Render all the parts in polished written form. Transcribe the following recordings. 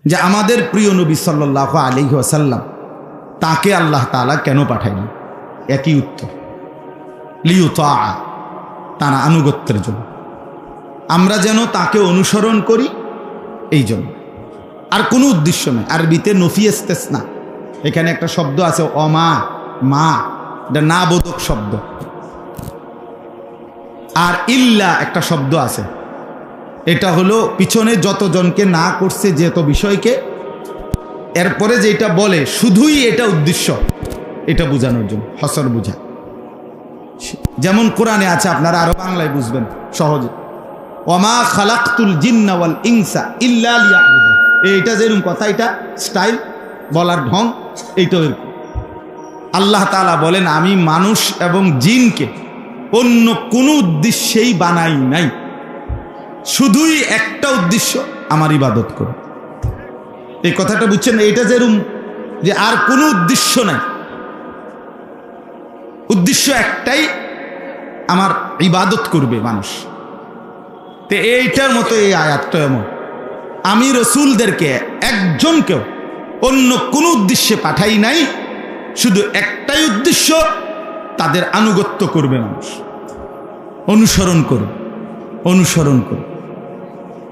যে আমাদের প্রিয় নবী সাল্লাল্লাহু আলাইহি ওয়াসাল্লাম তাকে আল্লাহ তাআলা কেন পাঠাইলেন? একই উত্তর, লিউতা, তার আনুগত্যের জন্য, আমরা যেন তাকে অনুসরণ করি এই জন্য, আর কোনো উদ্দেশ্য নেই। আরবিতে নফি ইস্তেসনা, এখানে একটা শব্দ আছে অমা, মা, এটা না বোধক শব্দ, আর ইল্লা একটা শব্দ আছে, এটা হলো পিছনে যতজনকে না করছে যেত বিষয়কে, এরপরে যেটা বলে শুধুই এটা উদ্দেশ্য, এটা বোঝানোর জন্য, হসর বুঝা। যেমন কোরআনে আছে, আপনারা আরো বাংলায় বুঝবেন সহজে, ওমা খালাকতুল জিন্না ওয়াল ইনসা ইল্লা লিয়াবুদুন। এইটা যেরকম কথা, এটা স্টাইল বলার ঢং, এইটাও এরকম। আল্লাহ তাআলা বলেন, আমি মানুষ এবং জিনকে অন্য কোনো উদ্দেশ্যেই বানাই নাই, শুধুই একটা উদ্দেশ্য, আমার ইবাদত করো। এই কথাটা বুঝছেন? এটা যেরকম যে আর কোনো উদ্দেশ্য নাই, উদ্দেশ্য একটাই, আমার ইবাদত করবে মানুষ। তো এইটার মতো এই আয়াতটা এমন, আমি রসুলদেরকে একজনকেও অন্য কোনো উদ্দেশ্যে পাঠাই নাই, শুধু একটাই উদ্দেশ্য, তাদের আনুগত্য করবে মানুষ, অনুসরণ করবে, অনুসরণ করবে।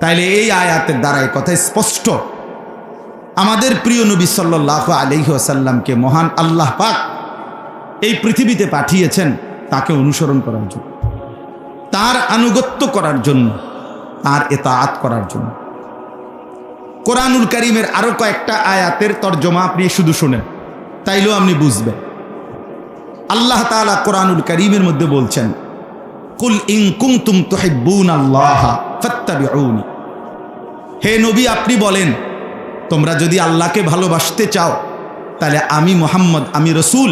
তাইলে এই আয়াতের দ্বারা এই কথা স্পষ্ট, আমাদের প্রিয় নবী সাল্লাল্লাহু আলাইহি ওয়াসাল্লামকে মহান আল্লাহ পাক এই পৃথিবীতে পাঠিয়েছেন তাকে অনুসরণ করার জন্য, তার আনুগত্য করার জন্য, তার ইতাআত করার জন্য। কোরআনুল কারীমের আরো কয়েকটা আয়াতের তরজমা আপনি শুধু শুনেন, তাইলেও আপনি বুঝবেন। আল্লাহ তাআলা কোরআনুল কারীমের মধ্যে বলছেন, কুল ইন কুনতুম তুহিব্বুনাল্লাহা ফাত্তাবিউনি। হে নবী, আপনি বলেন, তোমরা যদি আল্লাহকে ভালোবাসতে চাও, তাহলে আমি মুহাম্মদ, আমি রসুল,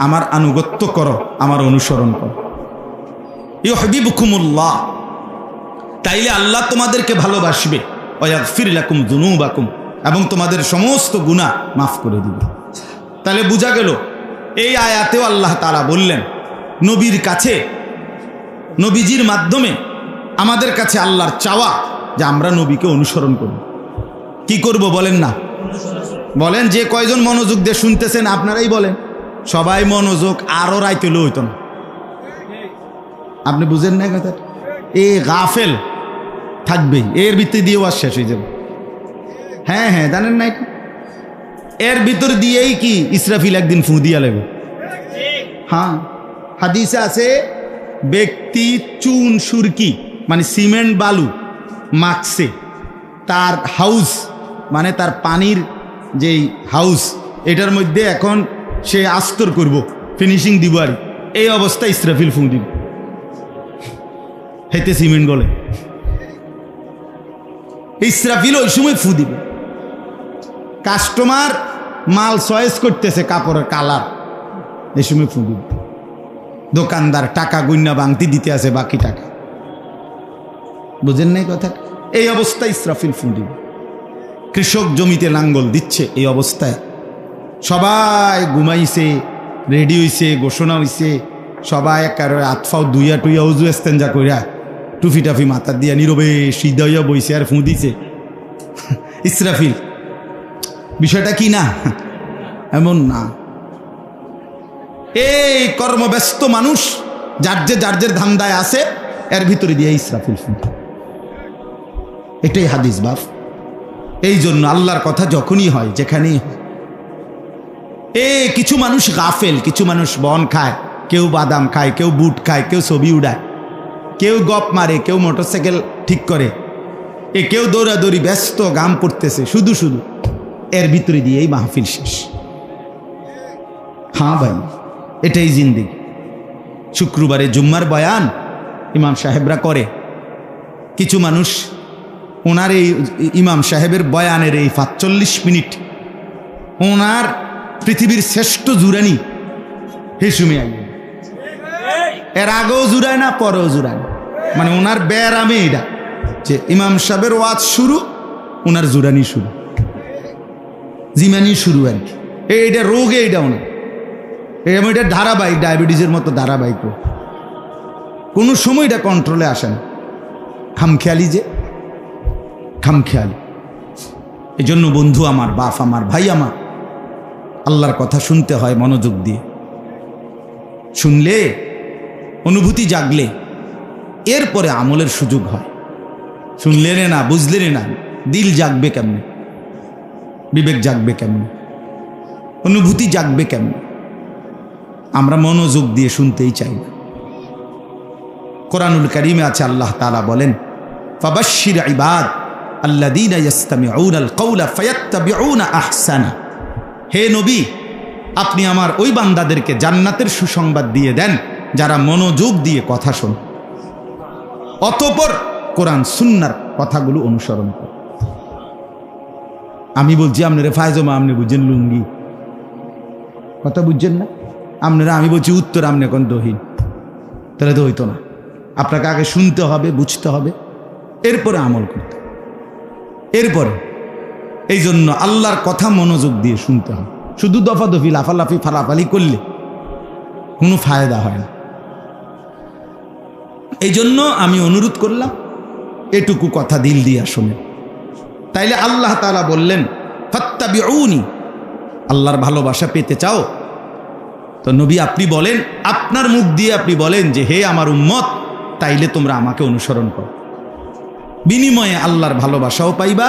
আমার আনুগত্য করো, আমার অনুসরণ করো। ইউহিব্বুকুমুল্লাহ, তাইলে আল্লাহ তোমাদেরকে ভালোবাসবে, ওয়া ইয়াগফির লাকুম যুনুবাকুম, এবং তোমাদের সমস্ত গুনাহ মাফ করে দিবে। তাহলে বোঝা গেল, এই আয়াতেও আল্লাহ তাআলা বললেন, নবীর কাছে, নবীজির মাধ্যমে আমাদের কাছে আল্লাহর চাওয়া যে আমরা নবীকে অনুসরণ করব। কি করব বলেন না? বলেন, যে কয়জন মনোযোগ দিয়ে শুনতেছেন আপনারাই বলেন, সবাই মনোযোগ আরো রাইতে হইতো না। আপনি বুঝেন না কথা? এই গাফেল থাকবেই, এর ভিতরে দিয়েও আর শেষ হয়ে যাবে। হ্যাঁ হ্যাঁ, জানেন না, এর ভিতর দিয়েই কি ইসরাফিল একদিন ফু দিয়া লাগবে। হ্যাঁ, হাদিসে আছে, ব্যক্তি চুন সুরকি মানে সিমেন্ট বালু মাখছে, তার হাউস মানে তার পানির যেই হাউস, এটার মধ্যে এখন সে আস্তর করব, ফিনিশিং দিব, আর এই অবস্থায় ইসরাফিল ফু দিব, হেতে সিমেন্ট গলে। ইসরাফিল ওই সময় ফু দিবে। কাস্টমার মাল চয়েস করতেছে, কাপড়ের কালার, এই সময় ফু দিবে। দোকানদার টাকা গুন্না বাংতি দিতে আছে বাকি টাকা, বুঝেন নাই কথা? এই অবস্থায় ইসরাফিল ফু দিবে। কৃষক জমিতে লাঙ্গল দিচ্ছে, এই অবস্থায় সবাই ঘুমাইছে, রেডি হইছে, ঘোষণা হইছে, সবাই একার আতফাও দুইয়া টুইয়া উজু এস্তেঞ্জা কইরা টুফি টাফি মাথা দিয়া নীরবে সিধা হইয়া বইছে আর ফু দিছে ইসরাফিল। বিষয়টা কি না এমন না? এই কর্মব্যস্ত মানুষ যার যে ধান্দায় আছে, এর ভিতরে দিয়ে ইসরাফিল ফু। এটাই হাদিস বাপ। এই জন্য আল্লাহর কথা যখনই হয়, যেখানেই হয়, কিছু মানুষ গাফেল, কিছু মানুষ বন খায়, কেউ বাদাম খায়, কেউ বুট খায়, কেউ ছবি উড়ায়, কেউ গপ মারে, কেউ মোটরসাইকেল ঠিক করে, কেউ দৌড়াদৌড়ি ব্যস্ত, গাম পড়তেছে, শুধু শুধু এর ভিতরে দিয়েই মাহফিল শেষ। হ্যাঁ ভাই, এটাই জিন্দেগি। শুক্রবারে জুম্মার বয়ান ইমাম সাহেবরা করে, কিছু মানুষ ওনার এই ইমাম সাহেবের বয়ানের এই ৪৫ মিনিট ওনার পৃথিবীর শ্রেষ্ঠ জুরানি হেসুমে আইয়ে, এর আগেও জুড়ায় না, পরেও জুড়ায় না, মানে ওনার ব্যারামে এটা যে ইমাম সাহেবের ওয়াজ শুরু, ওনার জুরানি শুরু, জিমানি শুরু, আর কি এইটা রোগে, এইটা ওনার এটা ধারাবাহিক, ডায়াবেটিসের মতো ধারাবাহিক, কোনো সময় এটা কন্ট্রোলে আসে না। খামখেয়ালি যে খামখেয়ালি, এজন্য বন্ধু আমার, বাপ আমার, ভাই আমার, আল্লাহর কথা শুনতে হয় মনোযোগ দিয়ে। শুনলে, অনুভূতি জাগলে এরপরে আমলের সুযোগ হয়। শুনলেন না, বুঝলেন না, দিল জাগবে কেমনে, বিবেক জাগবে কেমনে, অনুভূতি জাগবে কেমনে? আমরা মনোযোগ দিয়ে শুনতেই চাই না। কোরআনুল কারীমে আছে, আল্লাহ তাআলা বলেন, ফাবাশশির ইবাদ আল্লাযীনা ইসতামিউনাল কাওলা ফায়াত্তাবিউনা আহসানা। হে নবী, আপনি আমার ওই বান্দাদেরকে জান্নাতের সুসংবাদ দিয়ে দেন যারা মনোযোগ দিয়ে কথা শোনে, অতঃপর কোরআন সুন্নাহর কথাগুলো অনুসরণ করে। আমি বলছি আপনারা ফায়জমা, আপনি বুঝছেন লুঙ্গি, কথা বুঝছেন না আপনারা। আমি বলছি উত্তর, আপনি এখন দহিন, তাহলে তো হইতো না। আপনাকে আগে শুনতে হবে, বুঝতে হবে, এরপরে আমল করতে হবে। এরপরে এই জন্য আল্লাহর কথা মনোযোগ দিয়ে শুনতে হবে। শুধু দফাদফি, লাফালাফি, ফালাফালি করলে কোনো ফায়দা হয় না। এই জন্য আমি অনুরোধ করলাম এটুকু কথা দিল দিয়া শুনে। তাইলে আল্লাহ তাআলা বললেন, ফাত্তাবিউনি, আল্লাহর ভালোবাসা পেতে চাও তো নবী আপনি বলেন, আপনার মুখ দিয়ে আপনি বলেন যে হে আমার উম্মত, তাইলে তোমরা আমাকে অনুসরণ করো। বিনিময়ে আল্লাহর ভালোবাসাও পাইবা,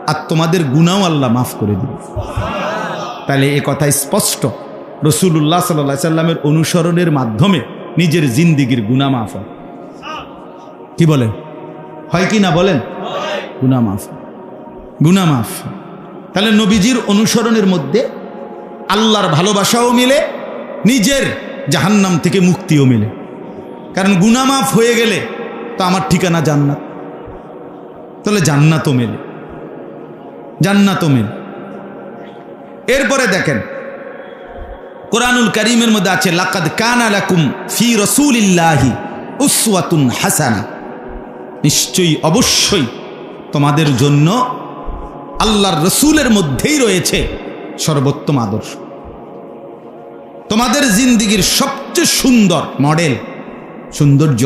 আর তোমাদের গুনাহও আল্লাহ মাফ করে দিবে। তাহলে এ কথা স্পষ্ট, রাসূলুল্লাহ সাল্লাল্লাহু আলাইহি সাল্লামের অনুসরণের মাধ্যমে নিজের জিন্দেগীর গুনাহ মাফ হয়। কি বলেন, হয় কি না বলেন? গুনাহ মাফ, গুনাহ মাফ। তাহলে নবীজির অনুসরণের মধ্যে আল্লাহর ভালোবাসাও মিলে, নিজের জাহান্নাম থেকে মুক্তিও মিলে। কারণ গুনাহ মাফ হয়ে গেলে তো আমার ঠিকানা জান্নাত, তাহলে জান্নাতও মেলে, জান্নাতও মেলে। এরপরে দেখেন কোরআনুল কারীমের মধ্যে আছে, লাকাদ কানা লাকুম ফি রাসূলিল্লাহি উসওয়াতুন হাসানা। নিশ্চয়ই, অবশ্যই তোমাদের জন্য আল্লাহর রসুলের মধ্যেই রয়েছে সর্বোত্তম আদর্শ। তোমাদের জিন্দেগীর সবচেয়ে সুন্দর মডেল, সৌন্দর্য,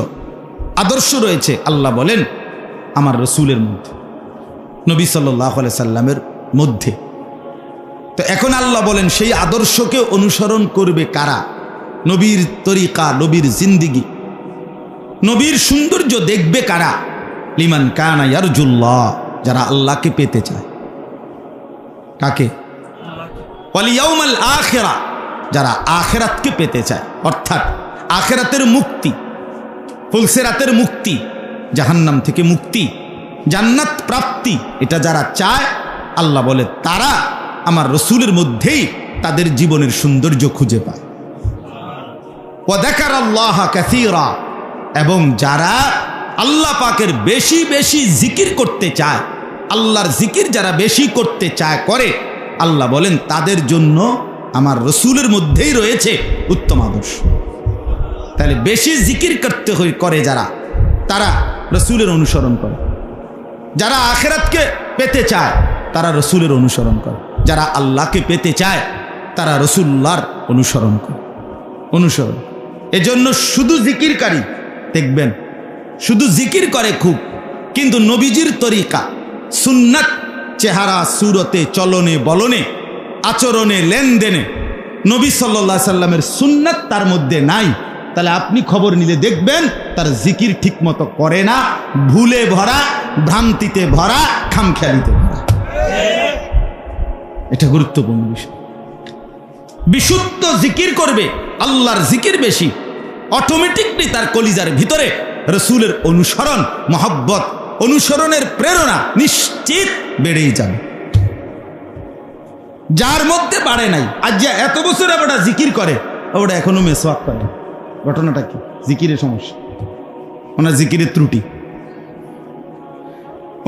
আদর্শ রয়েছে আল্লাহ বলেন আমার রসুলের মধ্যে, নবী সাল্লাল্লাহু আলাইহি সাল্লামের মধ্যে। তো এখন আল্লাহ বলেন সেই আদর্শকে অনুসরণ করবে কারা? নবীর তরিকা, নবীর জিন্দেগি, নবীর সৌন্দর্য দেখবে কারা? লিমান কানা ইয়ারজুল্লাহ, যারা আল্লাহকে পেতে চায়। কাকে? ওয়াল ইয়াউমাল আখিরা, যারা আখিরাতকে পেতে চায়, অর্থাৎ আখিরাতের মুক্তি, ফুলসিরাতের মুক্তি, জাহান্নাম থেকে মুক্তি, জান্নাত প্রাপ্তি, এটা যারা চায় আল্লাহ বলে তারা আমার রসুলের মধ্যেই তাদের জীবনের সৌন্দর্য খুঁজে পায়। ওয়া যাকারাল্লাহা কাসীরা, এবং যারা আল্লাহ পাকের বেশি বেশি জিকির করতে চায়, আল্লাহর জিকির যারা বেশি করতে চায়, করে, আল্লাহ বলেন তাদের জন্য আমার রসুলের মধ্যেই রয়েছে উত্তম আদর্শ। তাহলে বেশি জিকির করতে করে যারা, তারা রসুলের অনুসরণ করে। যারা আখিরাতকে পেতে চায় তারা রসুলের অনুসরণ করে। যারা আল্লাহকে পেতে চায় তারা রসুল্লাহর অনুসরণ করে। অনুসরণ, এজন্য শুধু জিকিরকারী দেখবেন শুধু জিকির করে খুব, কিন্তু নবীজির তরিকা, সুন্নাত, চেহারা সুরতে, চলনে বলনে, আচরণে, লেনদেনে নবী সাল্লাল্লাহু আলাইহি সাল্লামের সুন্নাত তার মধ্যে নাই। তাহলে আপনি খবর নিলে দেখবেন তার জিকির ঠিক মতো করে না, ভুলে ভরা, ভ্রান্তিতে ভরা, খামখেয়ালিতে ভরা। এটা গুরুত্বপূর্ণ বিষয়। বিশুদ্ধ জিকির করবে, আল্লাহর জিকির বেশি, অটোমেটিকলি তার কলিজার ভিতরে রসুলের অনুসরণ, মহব্বত, অনুসরণের প্রেরণা নিশ্চিত বেড়েই যাবে। যার মধ্যে বাড়ে নাই, আজ যে এত বছর ওটা জিকির করে, ওটা এখনো মেসওয়াক করে, ঘটনাটা কি? জিকিরের সমস্যা, ওনার জিকিরের ত্রুটি,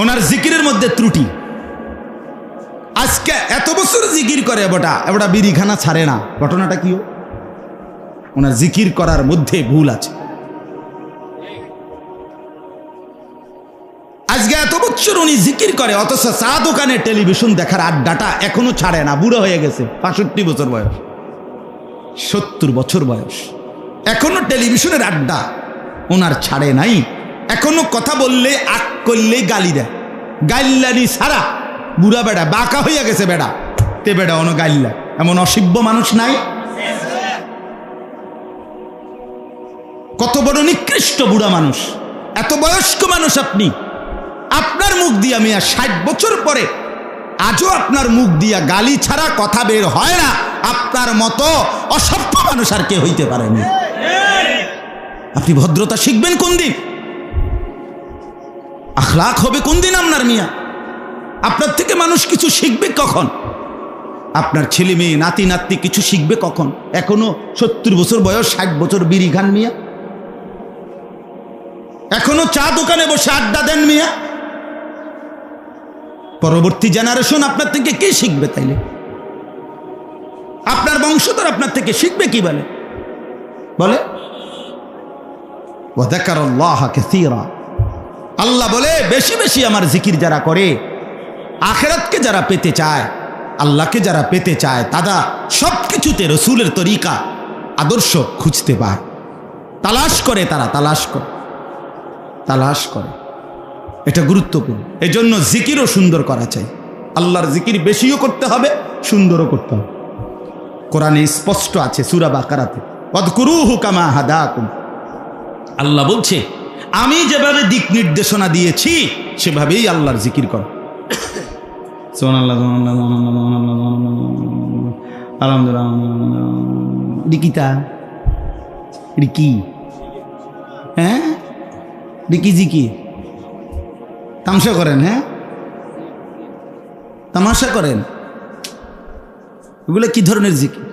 ওনার জিকিরের মধ্যে ত্রুটি। আজকে এত বছর জিকির করে, ওটা বিড়িখানা ছাড়ে না, ঘটনাটা কি? ওনার জিকির করার মধ্যে ভুল আছে। আজকে এত বছর উনি জিকির করে, অথচ চা দোকানে টেলিভিশন দেখার আড্ডাটা এখনো ছাড়ে না। বুড়ো হয়ে গেছে, 65 বছর বয়স, 70 বছর বয়স, এখনো টেলিভিশনের আড্ডা ওনার ছাড়ে নাই। এখনো কথা বললে, আক করলেই গালি দেয়, গাইল্লানি ছাড়া বুড়া বেড়া, বাঁকা হইয়া গেছে বেড়া, তে বেড়া অন গাইল্লা, এমন অসভ্য মানুষ নাই? কত বড় নিকৃষ্ট বুড়া মানুষ, এত বয়স্ক মানুষ আপনি, আপনার মুখ দিয়া মিয়া 60 বছর পরে আজও আপনার মুখ দিয়া গালি ছাড়া কথা বের হয় না। আপনার মতো অসভ্য মানুষ আর কে হইতে পারেনি। আপনি ভদ্রতা শিখবেন কোন দিন? আখলাক হবে কোন দিন আপনার মিয়া? আপনার থেকে মানুষ কিছু শিখবে কখন? আপনার ছেলে মেয়ে নাতি নাতনি কিছু শিখবে কখন? এখনো 70 বছর বয়স, 60 বছর বিড়ি খান মিয়া, এখনো চা দোকানে বসে আড্ডা দেন মিয়া। পরবর্তী জেনারেশন আপনার থেকে কি শিখবে? তাইলে আপনার বংশধর আপনার থেকে শিখবে কি? বলে ওয়াযাকারাল্লাহা কাসীরা, আল্লাহ বলে বেশি বেশি আমার জিকির যারা করে, আখিরাতকে যারা পেতে চায়, আল্লাহকে যারা পেতে চায়, তারা সবকিছুতে রসুলের তরিকা আদর্শ খুঁজতে পায়, তালাশ করে, তারা তালাশ করে। এটা গুরুত্বপূর্ণ। এজন্য জিকিরও সুন্দর করা চাই। আল্লাহর জিকির বেশিও করতে হবে, সুন্দরও করতে হবে। কোরআনে স্পষ্ট আছে সূরা বাকারাতে, ওয়াযকুরুহু কামা হাদাকুম, আল্লাহ বলছে আমি যেভাবে দিক নির্দেশনা দিয়েছি সেভাবেই আল্লাহর জিকির করো। সুবহানাল্লাহ, আলহামদুলিল্লাহ। রিকিতা রিকি, হ্যাঁ রিকি জিকি তামাশা করেন? হ্যাঁ তামাশা করেন? এগুলো কি ধরনের জিকির?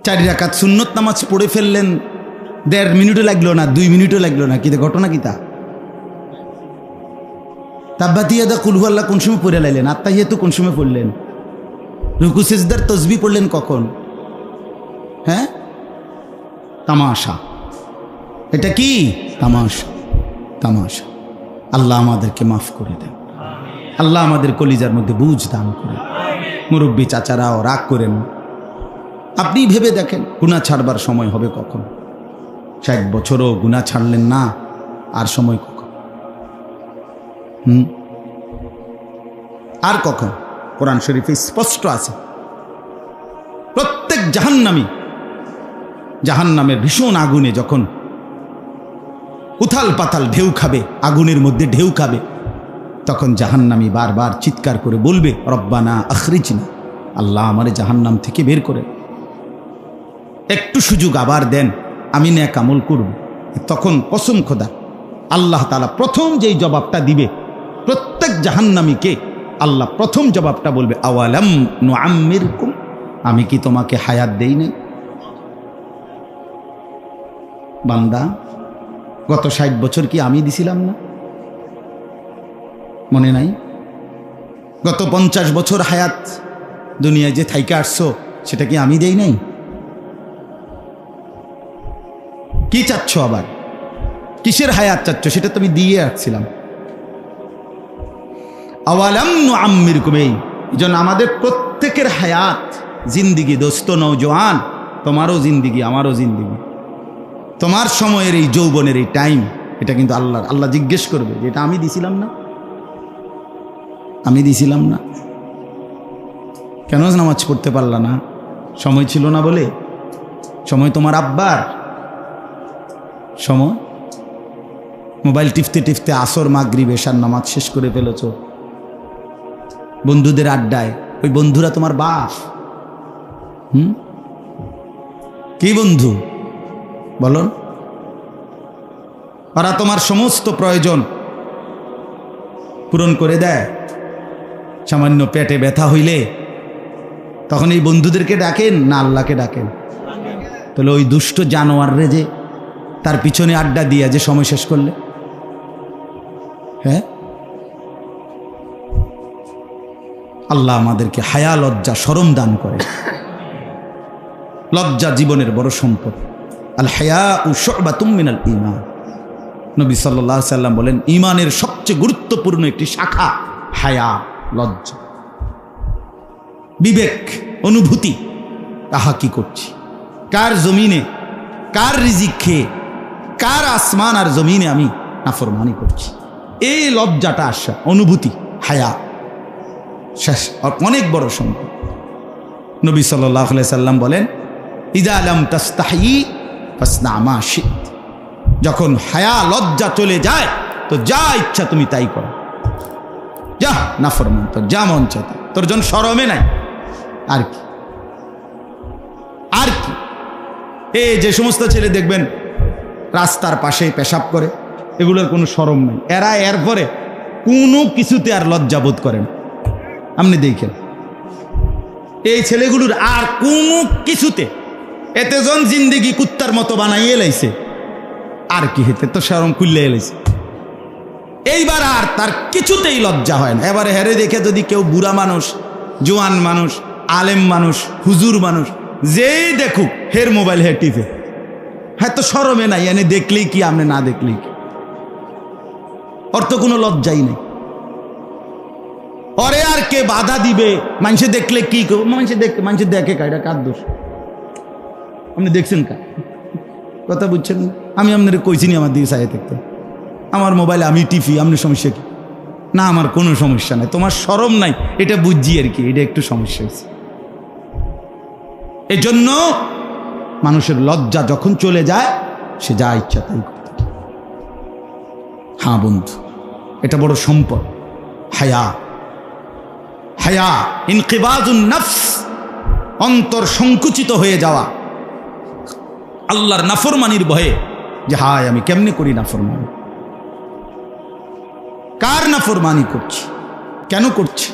4 রাকাত সুন্নত নামাজ পড়ে ফেললেন, 1.5 মিনিটও লাগলো না, 2 মিনিটও লাগলো না, কিতা ঘটনা কিতা? তাব্বাতিয়াদা কুল হুয়াল্লাহ কোন সময় পড়ে লাইলেন? আত্তাহিয়াতু কোন সময় পড়লেন? রুকু সিজদার তাসবিহ পড়লেন কখন? হ্যাঁ তামাশা। এটা কি তামাশা? তামাশা। আল্লাহ আমাদেরকে মাফ করে দেন, আল্লাহ আমাদের কলিজার মধ্যে বুঝ দান করে। মুরব্বী চাচারাও রাগ করেন। আপনি ভেবে দেখেন গুনাহ ছাড়বার সময় হবে কখন? 60 বছরও গুনাহ ছাড়লেন না, আর সময় কখন? আর কখন? কোরআন শরীফে স্পষ্ট আছে প্রত্যেক জাহান্নামী জাহান্নামের ভীষণ আগুনে যখন উথাল পাতাল ঢেউ খাবে, আগুনের মধ্যে ঢেউ খাবে, তখন জাহান্নামী বারবার চিৎকার করে বলবে রব্বানা আখরিজনা, আল্লাহ আমারে জাহান্নাম থেকে বের করে একটু সুযোগ আবার দেন, আমি নেক আমল করব। তখন কসম খোদা আল্লাহ তাআলা প্রথম যেই জবাবটা দিবে প্রত্যেক জাহান্নামীকে, আল্লাহ প্রথম জবাবটা বলবে আওয়ালাম নুআম্মিরকুম, আমি কি তোমাকে হায়াত দেই নাই? বান্দা গত 60 বছর কি আমি দিছিলাম না? মনে নাই? গত 50 বছর হায়াত দুনিয়ায় যে থাইকা আসছো সেটা কি আমি দেই নাই? কি চাচ্ছ আবার? কিসের হায়াত চাচ্ছ? সেটা তো আমি দিয়ে আসছিলাম। আওয়ালাম নুআম্মিরকুম, এই জন্য আমাদের প্রত্যেকের হায়াত জিন্দিগি, দোস্ত নওজোয়ান, তোমারও জিন্দিগি আমারও জিন্দিগি, তোমার সময়ের এই যৌবনের এই টাইম, এটা কিন্তু আল্লাহ জিজ্ঞেস করবে যে এটা আমি দিছিলাম না? আমি দিছিলাম না? কেন নামাজ পড়তে পারলা না? সময় ছিল না বলে? সময় তোমার আব্বার সময়? মোবাইল টিপতে টিপতে আসর মাগরিব এশার নামাজ শেষ করে ফেলেছ। বন্ধুদের আড্ডায়, ওই বন্ধুরা তোমার বাপ? কি বন্ধু বলো? ওরা তোমার সমস্ত প্রয়োজন পূরণ করে দেয়। সামান্য পেটে ব্যথা হইলে তখন এই বন্ধুদেরকে ডাকেন না আল্লাহকে ডাকেন? তাহলে ওই দুষ্ট জানোয়াররে যে তার পিছনে আড্ডা দিয়া যে সময় শেষ করলে, হ্যাঁ? আল্লাহ আমাদেরকে হায়া লজ্জা শরম দান করে। লজ্জা জীবনের বড় সম্পদ। আল হায়াউ শু'বাতুম মিনাল ঈমান, নবী সাল্লাল্লাহু আলাইহি সাল্লাম বলেন ঈমানের সবচেয়ে গুরুত্বপূর্ণ একটি শাখা হায়া, লজ্জা, বিবেক, অনুভূতি। তাহা কি করছি, কার জমিনে, কার রিজিক খেয়ে, কার আসমান আর জমিনে আমি নাফরমানি করছি, এই লজ্জাটা আসা, অনুভূতি, হায়া। শেষ, অনেক বড় সম্পদ। নবী সাল্লাল্লাহু আলাইহি সাল্লাম বলেন, ইযা লাম তাস্তাহি ফাসনা মা শিত, যখন হায়া লজ্জা চলে যায় তো যা ইচ্ছা তুমি তাই করো, যা নাফরমান, তোর যা মন চায় তোর জন্য শরমে নাই। আর কি আর কি? এই যে সমস্ত ছেলে দেখবেন রাস্তার পাশে পেশাব করে, এগুলোর কোনো শরম নেই, এরা এরপরে কোনো কিছুতে আর লজ্জাবোধ করে না। আপনি দেখেন এই ছেলেগুলোর আর কোনো কিছুতে, এতে জন জিন্দেগি কুত্তার মতো বানাইয়ে লাইছে, আর কি হেতে তো শরম খুললে এলাইছে। এইবার আর তার কিছুতেই লজ্জা হয় না। এবারে হেরে দেখে যদি কেউ বুড়া মানুষ, জোয়ান মানুষ, আলেম মানুষ, হুজুর মানুষ, যেই দেখুক হের মোবাইল হে টিপে, হ্যাঁ তো শরমে নাই, এনে দেখলেই কি আপনি না দেখলেই কি, ওর তো কোনো লজ্জাই নেই। ওরে আর কে বাধা দিবে? মানুষে দেখলে কি করবো? মানুষে দেখে কা, এটা কার দোষ? আপনি দেখছেন কা? কথা বুঝছেন না? আমি আপনার কইছি নি আমার দিকে চাই থাকতে, আমার মোবাইলে আমি টিপি, আপনার সমস্যা কি? না আমার কোনো সমস্যা নাই, তোমার শরম নাই এটা বুঝছি আর কি, এটা একটু সমস্যা হয়েছে। এজন্য মানুষের লজ্জা যখন চলে যায় সে যা ইচ্ছা তাই করতে। হ্যাঁ বন্ধু, এটা বড় সম্পদ। হায়া, হায়া ইনকিবাজুন নফস, অন্তর সংকুচিত হয়ে যাওয়া আল্লাহর নাফরমানির ভয়ে, যে হায় আমি কেমনে করি নাফরমানি, কার নাফরমানি করছি, কেন করছি।